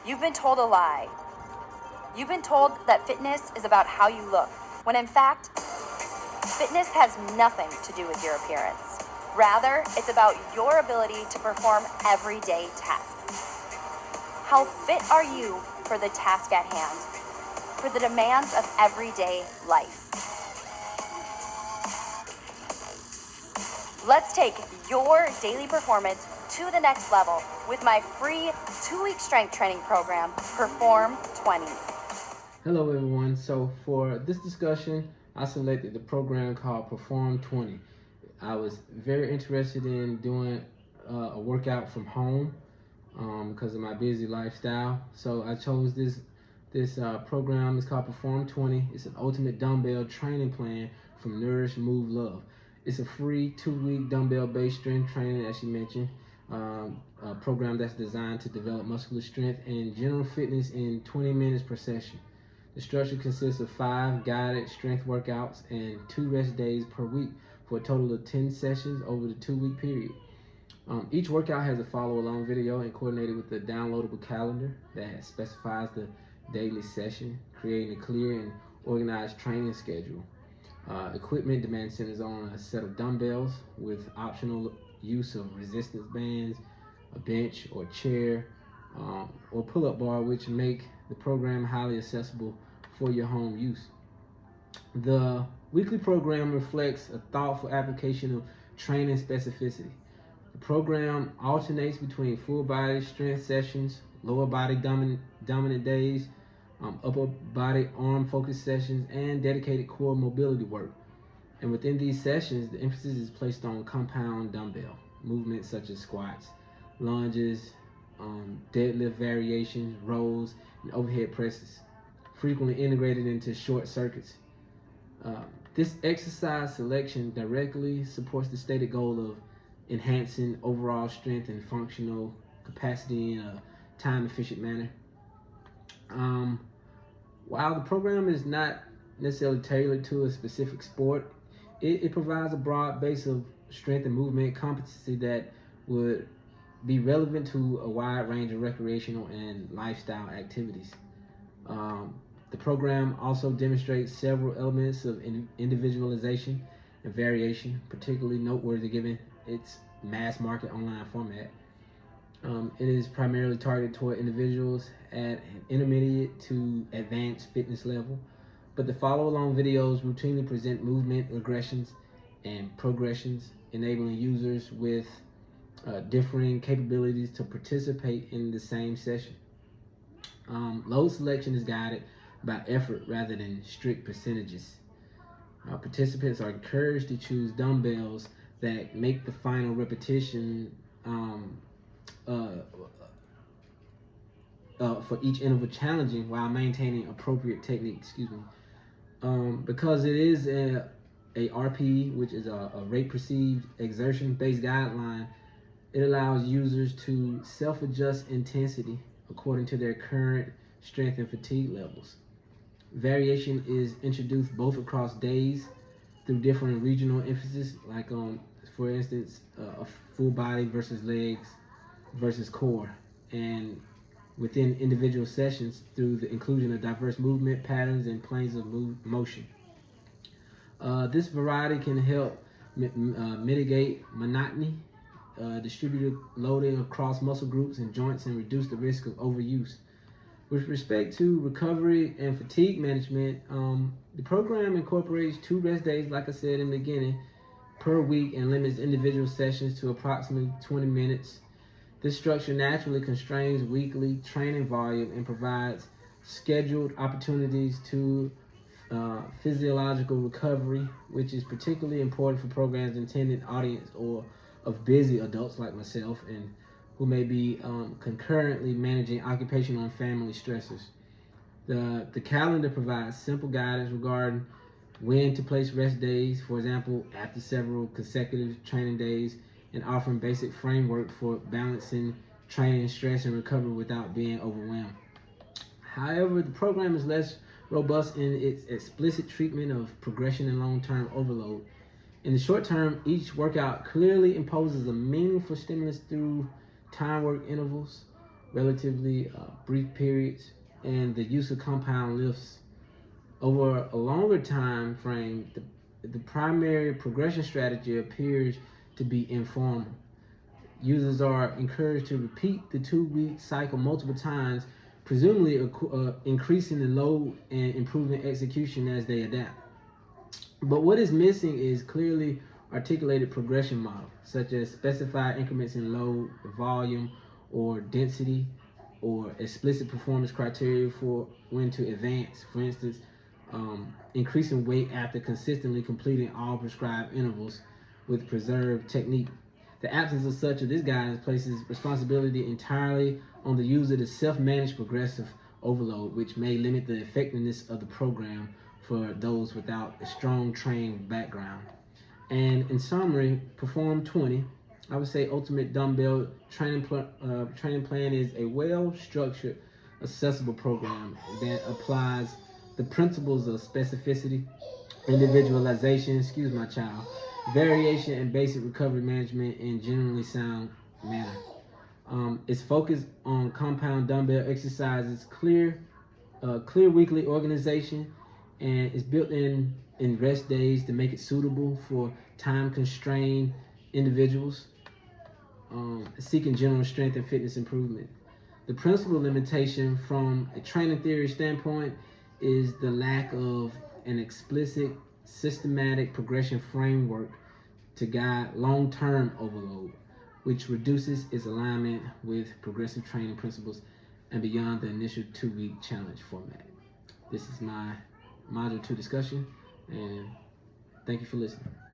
You've been told a lie. You've been told that fitness is about how you look, when in fact, fitness has nothing to do with your appearance. Rather, it's about your ability to perform everyday tasks. How fit are you for the task at hand, for the demands of everyday life? Let's take your daily performance to the next level with my free 2-week strength training program, Perform 20. Hello everyone, so for this discussion, I selected the program called Perform 20. I was very interested in doing a workout from home because of my busy lifestyle. So I chose this program. It's called Perform 20. It's an ultimate dumbbell training plan from Nourish Move Love. It's a free 2-week dumbbell-based strength training, as she mentioned, a program that's designed to develop muscular strength and general fitness in 20 minutes per session. The structure consists of 5 guided strength workouts and 2 rest days per week for a total of 10 sessions over the 2-week period. Each workout has a follow-along video and coordinated with a downloadable calendar that specifies the daily session, creating a clear and organized training schedule. Equipment demand centers on a set of dumbbells with optional use of resistance bands, a bench or chair, or pull-up bar, which make the program highly accessible for your home use. The weekly program reflects a thoughtful application of training specificity. The program alternates between full body strength sessions, lower body dominant days, upper body arm focused sessions, and dedicated core mobility work. And within these sessions, the emphasis is placed on compound dumbbell movements such as squats, lunges, deadlift variations, rows, and overhead presses, frequently integrated into short circuits. This exercise selection directly supports the stated goal of enhancing overall strength and functional capacity in a time-efficient manner. While the program is not necessarily tailored to a specific sport, it provides a broad base of strength and movement competency that would be relevant to a wide range of recreational and lifestyle activities. The program also demonstrates several elements of individualization and variation, particularly noteworthy given its mass market online format. It is primarily targeted toward individuals at an intermediate to advanced fitness level, but the follow-along videos routinely present movement regressions and progressions, enabling users with differing capabilities to participate in the same session. Load selection is guided by effort rather than strict percentages. Participants are encouraged to choose dumbbells that make the final repetition for each interval challenging while maintaining appropriate technique. Because it is a RPE, which is a rate perceived exertion based guideline, it allows users to self-adjust intensity according to their current strength and fatigue levels. Variation is introduced both across days through different regional emphasis, like for instance, a full body versus legs versus core, and within individual sessions through the inclusion of diverse movement patterns and planes of motion. This variety can help mitigate monotony, distributed loading across muscle groups and joints, and reduce the risk of overuse. With respect to recovery and fatigue management, the program incorporates 2 rest days, like I said in the beginning, per week, and limits individual sessions to approximately 20 minutes. This structure naturally constrains weekly training volume and provides scheduled opportunities to physiological recovery, which is particularly important for programs' intended audience or of busy adults like myself and who may be concurrently managing occupational and family stressors. The calendar provides simple guidance regarding when to place rest days, for example, after several consecutive training days, and offering basic framework for balancing training, stress, and recovery without being overwhelmed. However, the program is less robust in its explicit treatment of progression and long-term overload. In the short term, each workout clearly imposes a meaningful stimulus through time work intervals, relatively brief periods, and the use of compound lifts over a longer time frame. The primary progression strategy appears to be informal. Users are encouraged to repeat the 2-week cycle multiple times, presumably increasing the load and improving execution as they adapt. But what is missing is clearly articulated progression model, such as specified increments in load, volume, or density, or explicit performance criteria for when to advance. For instance, increasing weight after consistently completing all prescribed intervals with preserved technique. The absence of such of this guidance places responsibility entirely on the user to self-manage progressive overload, which may limit the effectiveness of the program for those without a strong training background. And in summary, Perform 20, I would say Ultimate Dumbbell Training Plan is a well-structured, accessible program that applies the principles of specificity, individualization, variation, and basic recovery management in generally sound manner. It's focused on compound dumbbell exercises, clear weekly organization, and it's built in rest days to make it suitable for time-constrained individuals seeking general strength and fitness improvement. The principal limitation from a training theory standpoint is the lack of an explicit, systematic progression framework to guide long-term overload, which reduces its alignment with progressive training principles and beyond the initial 2-week challenge format. This is my Module 2 discussion, and thank you for listening.